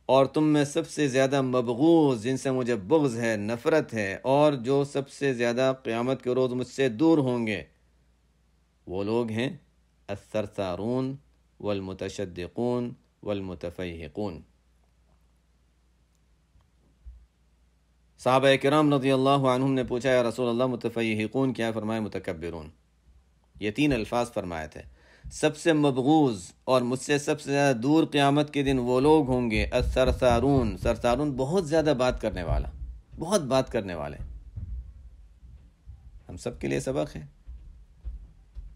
اور تم میں سب سے زیادہ مبغوض، جن سے مجھے بغض ہے، نفرت ہے، اور جو سب سے زیادہ قیامت کے روز مجھ سے دور ہوں گے، وہ لوگ ہیں الثرثارون والمتشدقون والمتفیہقون۔ صحابہ کرام رضی اللہ عنہم نے پوچھا، یا رسول اللہ متفیہقون کیا؟ فرمائے متکبرون۔ یہ تین الفاظ فرمائے تھے، سب سے مبغوض اور مجھ سے سب سے زیادہ دور قیامت کے دن وہ لوگ ہوں گے الثرثارون، سرثارون بہت زیادہ بات کرنے والا، بہت بات کرنے والے۔ ہم سب کے لیے سبق ہے،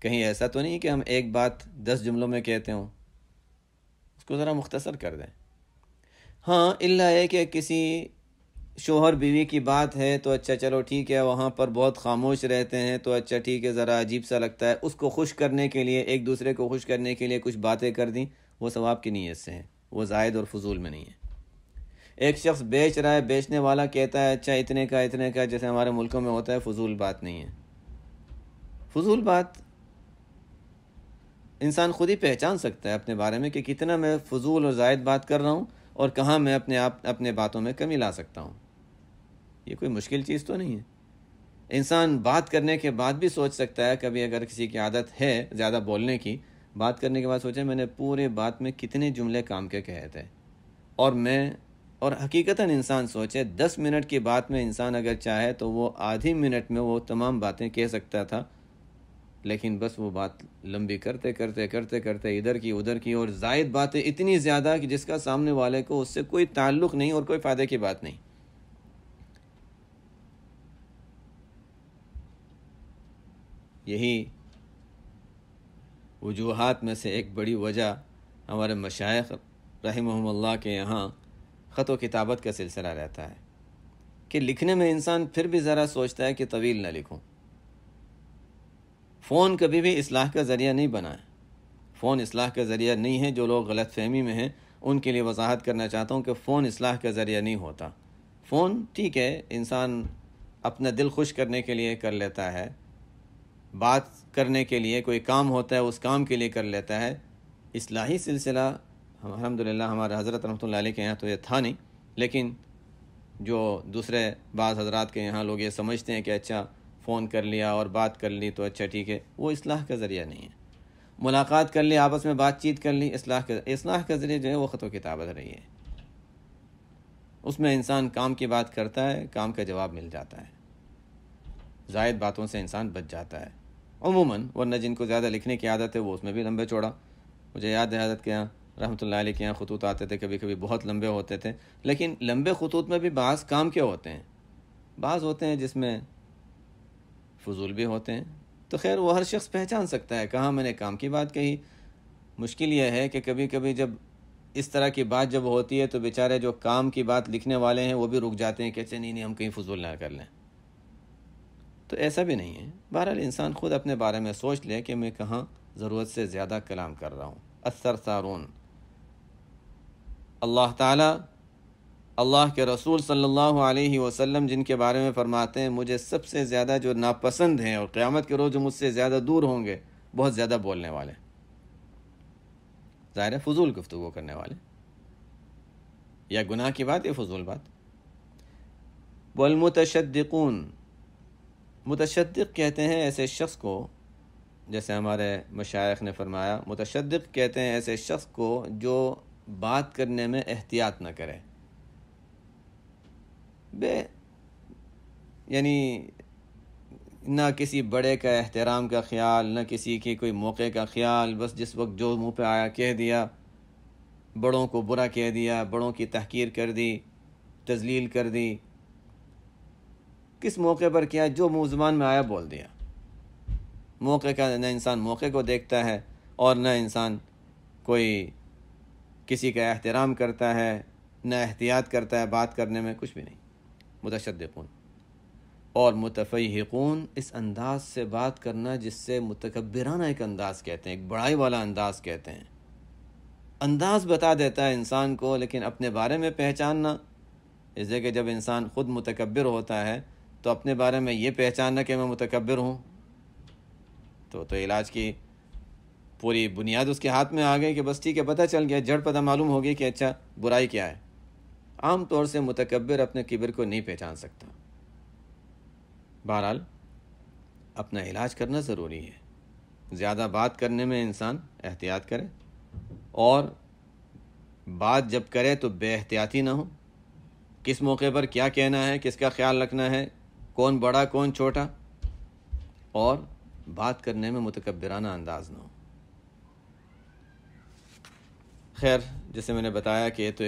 کہیں ایسا تو نہیں کہ ہم ایک بات 10 جملوں میں کہتے ہوں، اس کو ذرا مختصر کر دیں۔ ہاں الا ہے کہ کسی شوہر بیوی کی بات ہے تو اچھا چلو ٹھیک ہے، وہاں پر بہت خاموش رہتے ہیں تو اچھا ٹھیک ہے، ذرا عجیب سا لگتا ہے، اس کو خوش کرنے کے لیے، ایک دوسرے کو خوش کرنے کے لیے کچھ باتیں کر دیں، وہ ثواب کی نیت سے ہیں، وہ زائد اور فضول میں نہیں ہے۔ ایک شخص بیچ رہا ہے، بیچنے والا کہتا ہے اچھا اتنے کا، جیسے ہمارے ملکوں میں ہوتا ہے، فضول بات نہیں ہے۔ فضول بات انسان خود ہی پہچان سکتا ہے اپنے بارے میں کہ کتنا میں فضول اور زائد بات کر رہا ہوں، اور کہاں میں اپنے باتوں میں کمی لا سکتا ہوں۔ یہ کوئی مشکل چیز تو نہیں ہے۔ انسان بات کرنے کے بعد بھی سوچ سکتا ہے، کبھی اگر کسی کی عادت ہے زیادہ بولنے کی، بات کرنے کے بعد سوچے میں نے پورے بات میں کتنے جملے کام کے کہے تھے، اور حقیقتاً انسان سوچے 10 منٹ کی بات میں انسان اگر چاہے تو وہ آدھی منٹ میں وہ تمام باتیں کہہ سکتا تھا، لیکن بس وہ بات لمبی کرتے کرتے کرتے کرتے ادھر کی ادھر کی، اور زائد باتیں اتنی زیادہ کہ جس کا سامنے والے کو اس سے کوئی تعلق نہیں اور کوئی فائدے کی بات نہیں۔ یہی وجوہات میں سے ایک بڑی وجہ ہمارے مشائخ رحمہم اللہ کے یہاں خط و کتابت کا سلسلہ رہتا ہے کہ لکھنے میں انسان پھر بھی ذرا سوچتا ہے کہ طویل نہ لکھوں۔ فون کبھی بھی اصلاح کا ذریعہ نہیں بنا ہے، فون اصلاح کا ذریعہ نہیں ہے۔ جو لوگ غلط فہمی میں ہیں ان کے لیے وضاحت کرنا چاہتا ہوں کہ فون اصلاح کا ذریعہ نہیں ہوتا۔ فون ٹھیک ہے، انسان اپنا دل خوش کرنے کے لیے کر لیتا ہے، بات کرنے کے لیے، کوئی کام ہوتا ہے اس کام کے لیے کر لیتا ہے۔ اصلاحی سلسلہ الحمدللہ ہمارے حضرت رحمۃ اللہ علیہ کے یہاں تو یہ تھا نہیں، لیکن جو دوسرے بعض حضرات کے یہاں لوگ یہ سمجھتے ہیں کہ اچھا فون کر لیا اور بات کر لی تو اچھا ٹھیک ہے، وہ اصلاح کا ذریعہ نہیں ہے۔ ملاقات کر لی، آپس میں بات چیت کر لی، اصلاح کا ذریعہ جو ہے وہ خط و کتابت رہی ہے۔ اس میں انسان کام کی بات کرتا ہے، کام کا جواب مل جاتا ہے، زائد باتوں سے انسان بچ جاتا ہے عموماً، ورنہ جن کو زیادہ لکھنے کی عادت ہے وہ اس میں بھی لمبے چوڑا۔ مجھے یاد ہے حضرت کے یہاں رحمۃ اللہ علیہ کے یہاں خطوط آتے تھے، کبھی کبھی بہت لمبے ہوتے تھے، لیکن لمبے خطوط میں بھی بعض کام کے ہوتے ہیں، بعض ہوتے ہیں جس میں فضول بھی ہوتے ہیں۔ تو خیر وہ ہر شخص پہچان سکتا ہے کہاں میں نے کام کی بات کہی۔ مشکل یہ ہے کہ کبھی کبھی جب اس طرح کی بات جب ہوتی ہے تو بیچارے جو کام کی بات لکھنے والے ہیں وہ بھی رک جاتے ہیں کہ اچھا نہیں ہم کہیں فضول نہ کر لیں، تو ایسا بھی نہیں ہے۔ بہرحال انسان خود اپنے بارے میں سوچ لے کہ میں کہاں ضرورت سے زیادہ کلام کر رہا ہوں۔ الثرثارون، اللہ تعالیٰ، اللہ کے رسول صلی اللہ علیہ وسلم جن کے بارے میں فرماتے ہیں مجھے سب سے زیادہ جو ناپسند ہیں اور قیامت کے روز جو مجھ سے زیادہ دور ہوں گے، بہت زیادہ بولنے والے، ظاہر ہے فضول گفتگو کرنے والے، یا گناہ کی بات یا فضول بات۔ والمتشدقون، متشدق کہتے ہیں ایسے شخص کو، جیسے ہمارے مشائخ نے فرمایا، متشدق کہتے ہیں ایسے شخص کو جو بات کرنے میں احتیاط نہ کرے، یعنی نہ کسی بڑے کا احترام کا خیال، نہ کسی کی کوئی موقع کا خیال، بس جس وقت جو منہ پہ آیا کہہ دیا، بڑوں کو برا کہہ دیا، بڑوں کی تحقیر کر دی، تذلیل کر دی، کس موقع پر کیا، جو منہ زبان میں آیا بول دیا۔ موقع کا نہ انسان موقع کو دیکھتا ہے اور نہ انسان کوئی کسی کا احترام کرتا ہے، نہ احتیاط کرتا ہے بات کرنے میں، کچھ بھی نہیں۔ متشدقون اور متفیہقون، اس انداز سے بات کرنا جس سے متکبرانہ ایک انداز کہتے ہیں، ایک بڑائی والا انداز کہتے ہیں۔ انداز بتا دیتا ہے انسان کو، لیکن اپنے بارے میں پہچاننا، اس لیے کہ جب انسان خود متکبر ہوتا ہے تو اپنے بارے میں یہ پہچاننا کہ میں متکبر ہوں، تو علاج کی پوری بنیاد اس کے ہاتھ میں آ گئی کہ بس ٹھیک ہے، پتہ چل گیا، جڑ پتہ معلوم ہو گئی کہ اچھا برائی کیا ہے۔ عام طور سے متکبر اپنے کبر کو نہیں پہچان سکتا۔ بہرحال اپنا علاج کرنا ضروری ہے، زیادہ بات کرنے میں انسان احتیاط کرے، اور بات جب کرے تو بے احتیاطی نہ ہو، کس موقع پر کیا کہنا ہے، کس کا خیال رکھنا ہے، کون بڑا کون چھوٹا، اور بات کرنے میں متکبرانہ انداز نہ ہو۔ خیر، جیسے میں نے بتایا کہ یہ تو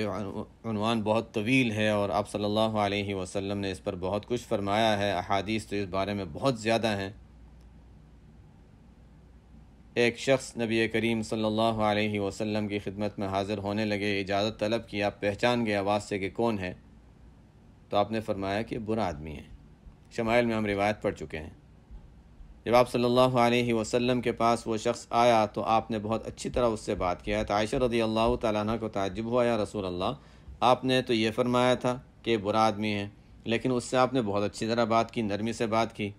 عنوان بہت طویل ہے اور آپ صلی اللہ علیہ وسلم نے اس پر بہت کچھ فرمایا ہے، احادیث تو اس بارے میں بہت زیادہ ہیں۔ ایک شخص نبی کریم صلی اللہ علیہ وسلم کی خدمت میں حاضر ہونے لگے، اجازت طلب کی، آپ پہچان گئے آواز سے کہ کون ہے، تو آپ نے فرمایا کہ برا آدمی ہے۔ شمائل میں ہم روایت پڑھ چکے ہیں۔ جب آپ صلی اللہ علیہ وسلم کے پاس وہ شخص آیا تو آپ نے بہت اچھی طرح اس سے بات کیا۔ تو عائشہ رضی اللہ تعالیٰ عنہ کو تعجب ہوا، یا رسول اللہ، آپ نے تو یہ فرمایا تھا کہ برا آدمی ہے، لیکن اس سے آپ نے بہت اچھی طرح بات کی، نرمی سے بات کی،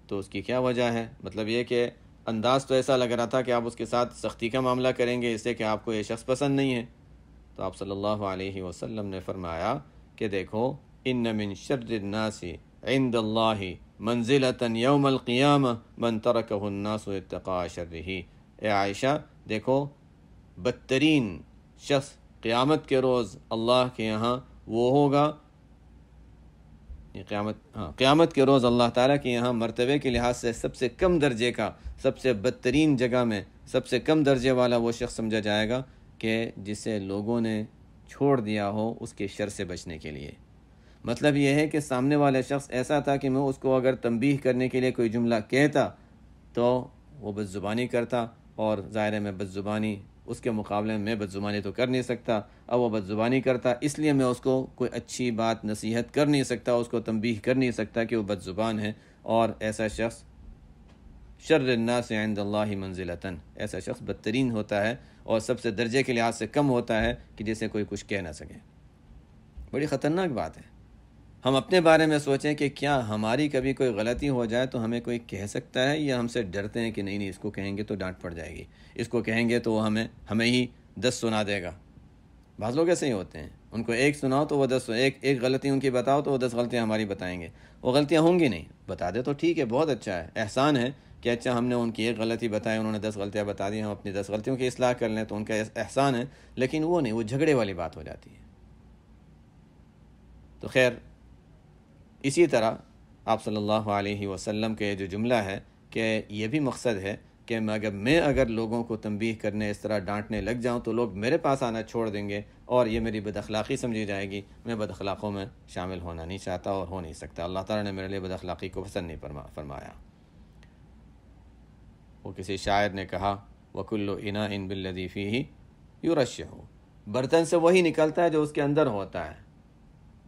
تو اس کی کیا وجہ ہے؟ مطلب یہ کہ انداز تو ایسا لگ رہا تھا کہ آپ اس کے ساتھ سختی کا معاملہ کریں گے، اس سے کہ آپ کو یہ شخص پسند نہیں ہے۔ تو آپ صلی اللہ علیہ وسلم نے فرمایا کہ دیکھو، ان من شر الناس عند اللہ منزلۃ یوم القیامہ من ترکہ الناس اتقاء شرہ۔ اے عائشہ، دیکھو، بدترین شخص قیامت کے روز اللہ کے یہاں وہ ہوگا قیامت کے روز اللہ تعالیٰ کے یہاں مرتبے کے لحاظ سے سب سے کم درجے کا، سب سے بدترین جگہ میں سب سے کم درجے والا وہ شخص سمجھا جائے گا کہ جسے لوگوں نے چھوڑ دیا ہو اس کے شر سے بچنے کے لیے۔ مطلب یہ ہے کہ سامنے والا شخص ایسا تھا کہ میں اس کو اگر تنبیہ کرنے کے لیے کوئی جملہ کہتا تو وہ بد زبانی کرتا، اور ظاہر ہے میں بد زبانی اس کے مقابلے میں بد زبانی تو کر نہیں سکتا، اب وہ بد زبانی کرتا، اس لیے میں اس کو کوئی اچھی بات نصیحت کر نہیں سکتا، اس کو تنبیہ کر نہیں سکتا کہ وہ بد زبان ہے، اور ایسا شخص شر الناس عند اللہ منزلتاً، ایسا شخص بدترین ہوتا ہے اور سب سے درجے کے لحاظ سے کم ہوتا ہے کہ جسے کوئی کچھ کہہ نہ سکے۔ بڑی خطرناک بات ہے۔ ہم اپنے بارے میں سوچیں کہ کیا ہماری کبھی کوئی غلطی ہو جائے تو ہمیں کوئی کہہ سکتا ہے، یا ہم سے ڈرتے ہیں کہ نہیں اس کو کہیں گے تو ڈانٹ پڑ جائے گی، اس کو کہیں گے تو وہ ہمیں ہی 10 سنا دے گا۔ بعض لوگ ایسے ہی ہوتے ہیں، ان کو ایک سناؤ تو وہ 10، ایک غلطی ان کی بتاؤ تو وہ 10 غلطیاں ہماری بتائیں گے۔ وہ غلطیاں ہوں گی نہیں، بتا دے تو ٹھیک ہے، بہت اچھا ہے، احسان ہے کہ اچھا ہم نے ان کی ایک غلطی بتائی، انہوں نے 10 غلطیاں بتا دی، ہم اپنی 10 غلطیوں کی اصلاح کر لیں تو ان کا احسان ہے، لیکن وہ نہیں، وہ جھگڑے والی بات ہو جاتی ہے۔ تو خیر، اسی طرح آپ صلی اللہ علیہ وسلم کے جو جملہ ہے کہ یہ بھی مقصد ہے کہ اگر لوگوں کو تنبیہ کرنے، اس طرح ڈانٹنے لگ جاؤں تو لوگ میرے پاس آنا چھوڑ دیں گے اور یہ میری بد اخلاقی سمجھی جائے گی، میں بد اخلاقوں میں شامل ہونا نہیں چاہتا اور ہو نہیں سکتا۔ اللہ تعالیٰ نے میرے لیے بد اخلاقی کو پسند نہیں فرمایا۔ وہ کسی شاعر نے کہا وَكُلُّ إِنَاءٍ بِالَّذِي فِيهِ يُرَشِّحُ، برتن سے وہی نکلتا ہے جو اس کے اندر ہوتا ہے۔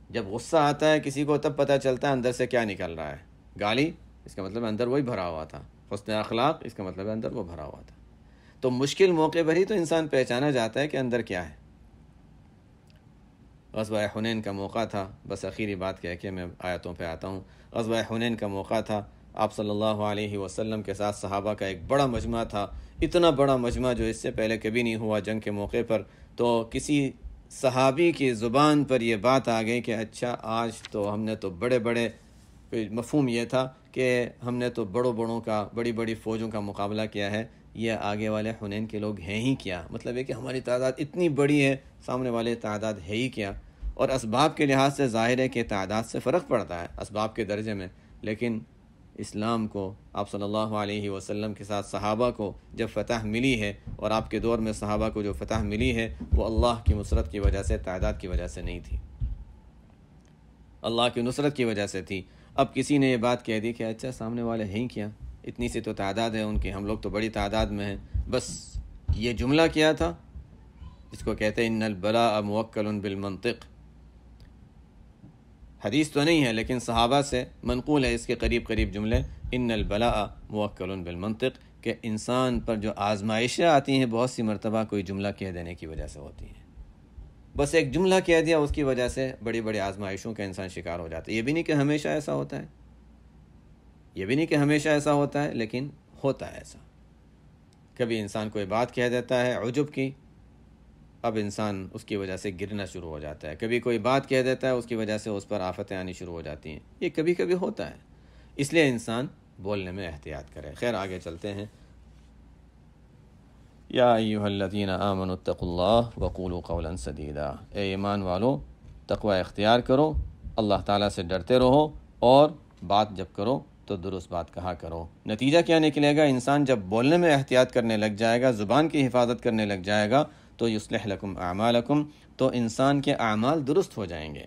جب غصہ آتا ہے کسی کو تب پتہ چلتا ہے اندر سے کیا نکل رہا ہے۔ گالی، اس کا مطلب اندر وہی بھرا ہوا تھا۔ حسن اخلاق، اس کا مطلب اندر وہ بھرا ہوا تھا۔ تو مشکل موقع پر ہی تو انسان پہچانا جاتا ہے کہ اندر کیا ہے۔ غزوہ حنین کا موقع تھا، بس آخری بات کہہ کے میں آیتوں پہ آتا ہوں۔ غزوہ حنین کا موقع تھا، آپ صلی اللہ علیہ وسلم کے ساتھ صحابہ کا ایک بڑا مجمع تھا، اتنا بڑا مجمع جو اس سے پہلے کبھی نہیں ہوا جنگ کے موقع پر۔ تو کسی صحابی کی زبان پر یہ بات آ گئی کہ اچھا آج تو ہم نے تو بڑے مفہوم یہ تھا کہ ہم نے تو بڑوں کا، بڑی فوجوں کا مقابلہ کیا ہے، یہ آگے والے حنین کے لوگ ہیں ہی کیا؟ مطلب ہے کہ ہماری تعداد اتنی بڑی ہے، سامنے والے تعداد ہے ہی کیا؟ اور اسباب کے لحاظ سے ظاہر ہے کہ تعداد سے فرق پڑتا ہے اسباب کے درجے میں، لیکن اسلام کو، آپ صلی اللہ علیہ وسلم کے ساتھ صحابہ کو جب فتح ملی ہے، اور آپ کے دور میں صحابہ کو جو فتح ملی ہے وہ اللہ کی نصرت کی وجہ سے، تعداد کی وجہ سے نہیں تھی، اللہ کی نصرت کی وجہ سے تھی۔ اب کسی نے یہ بات کہہ دی کہ اچھا سامنے والے ہیں کیا، اتنی سی تو تعداد ہے ان کی، ہم لوگ تو بڑی تعداد میں ہیں۔ بس یہ جملہ کیا تھا جس کو کہتے ہیں ان البلاء موکل بالمنطق، حدیث تو نہیں ہے لیکن صحابہ سے منقول ہے اس کے قریب جملے، ان البلاء موکل بالمنطق، کہ انسان پر جو آزمائشیں آتی ہیں بہت سی مرتبہ کوئی جملہ کہہ دینے کی وجہ سے ہوتی ہیں۔ بس ایک جملہ کہہ دیا، اس کی وجہ سے بڑی آزمائشوں کا انسان شکار ہو جاتا ہے۔ یہ بھی نہیں کہ ہمیشہ ایسا ہوتا ہے، لیکن ہوتا ہے ایسا۔ کبھی انسان کوئی بات کہہ دیتا ہے عجب کی، اب انسان اس کی وجہ سے گرنا شروع ہو جاتا ہے۔ کبھی کوئی بات کہہ دیتا ہے، اس کی وجہ سے اس پر آفتیں آنی شروع ہو جاتی ہیں۔ یہ کبھی ہوتا ہے، اس لیے انسان بولنے میں احتیاط کرے۔ خیر، آگے چلتے ہیں۔ یا ایھا الذین آمنوا اتقوا اللہ وقولوا قولا سدیدا، اے ایمان والو تقوی اختیار کرو، اللہ تعالیٰ سے ڈرتے رہو، اور بات جب کرو تو درست بات کہا کرو۔ نتیجہ کیا نکلے گا؟ انسان جب بولنے میں احتیاط کرنے لگ جائے گا، زبان کی حفاظت کرنے لگ جائے گا، تو یصلح لکم اعمالکم، تو انسان کے اعمال درست ہو جائیں گے۔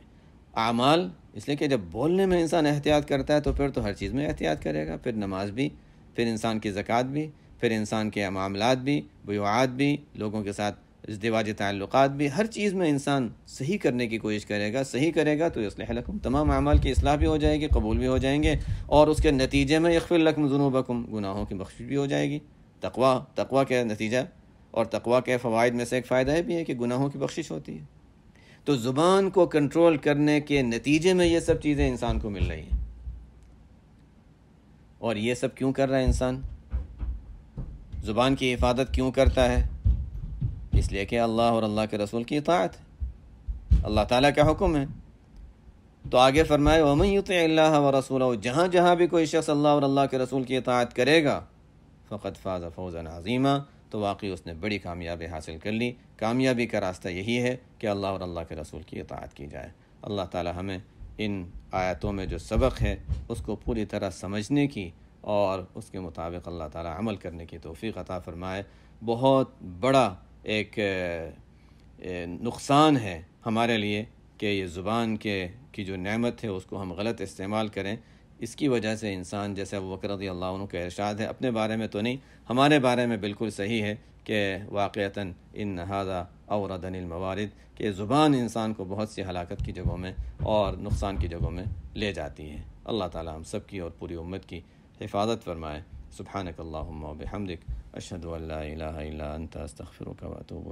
اعمال اس لیے کہ جب بولنے میں انسان احتیاط کرتا ہے تو پھر تو ہر چیز میں احتیاط کرے گا، پھر نماز بھی، پھر انسان کی زکوٰۃ بھی، پھر انسان کے معاملات بھی، بیعات بھی، لوگوں کے ساتھ ازدواجی تعلقات بھی، ہر چیز میں انسان صحیح کرنے کی کوشش کرے گا۔ صحیح کرے گا تو یصلح لکم، تمام اعمال کی اصلاح بھی ہو جائے گی، قبول بھی ہو جائیں گے، اور اس کے نتیجے میں یغفر لکم ذنوبکم، گناہوں کی بخشش بھی ہو جائے گی۔ تقوی کا نتیجہ اور تقوی کے فوائد میں سے ایک فائدہ یہ بھی ہے کہ گناہوں کی بخشش ہوتی ہے۔ تو زبان کو کنٹرول کرنے کے نتیجے میں یہ سب چیزیں انسان کو مل رہی ہیں۔ اور یہ سب کیوں کر رہا ہے انسان؟ زبان کی حفاظت کیوں کرتا ہے؟ اس لیے کہ اللہ اور اللہ کے رسول کی اطاعت ہے، اللہ تعالیٰ کا حکم ہے۔ تو آگے فرمائے وَمَن يُطِعِ اللَّهَ وَرَسُولَهُ، جہاں بھی کوئی شخص اللہ اور اللہ کے رسول کی اطاعت کرے گا فَقَدْ فَازَ فَوْزًا عَظِيمًا، تو واقعی اس نے بڑی کامیابی حاصل کر لی۔ کامیابی کا راستہ یہی ہے کہ اللہ اور اللہ کے رسول کی اطاعت کی جائے۔ اللہ تعالی ہمیں ان آیاتوں میں جو سبق ہے اس کو پوری طرح سمجھنے کی اور اس کے مطابق اللہ تعالیٰ عمل کرنے کی توفیق عطا فرمائے۔ بہت بڑا ایک نقصان ہے ہمارے لیے کہ یہ زبان کی جو نعمت ہے اس کو ہم غلط استعمال کریں۔ اس کی وجہ سے انسان، جیسے ابو بکر رضی اللہ عنہ کا ارشاد ہے، اپنے بارے میں تو نہیں، ہمارے بارے میں بالکل صحیح ہے کہ واقعتاً ان ھذا اوردنی الموارد، کہ زبان انسان کو بہت سی ہلاکت کی جگہوں میں اور نقصان کی جگہوں میں لے جاتی ہے۔ اللہ تعالیٰ ہم سب کی اور پوری امت کی حفاظت فرمائے۔ سبحانک اللہم و بحمدک، اشہد ان لا الہ الا انت، استغفرک و اتوب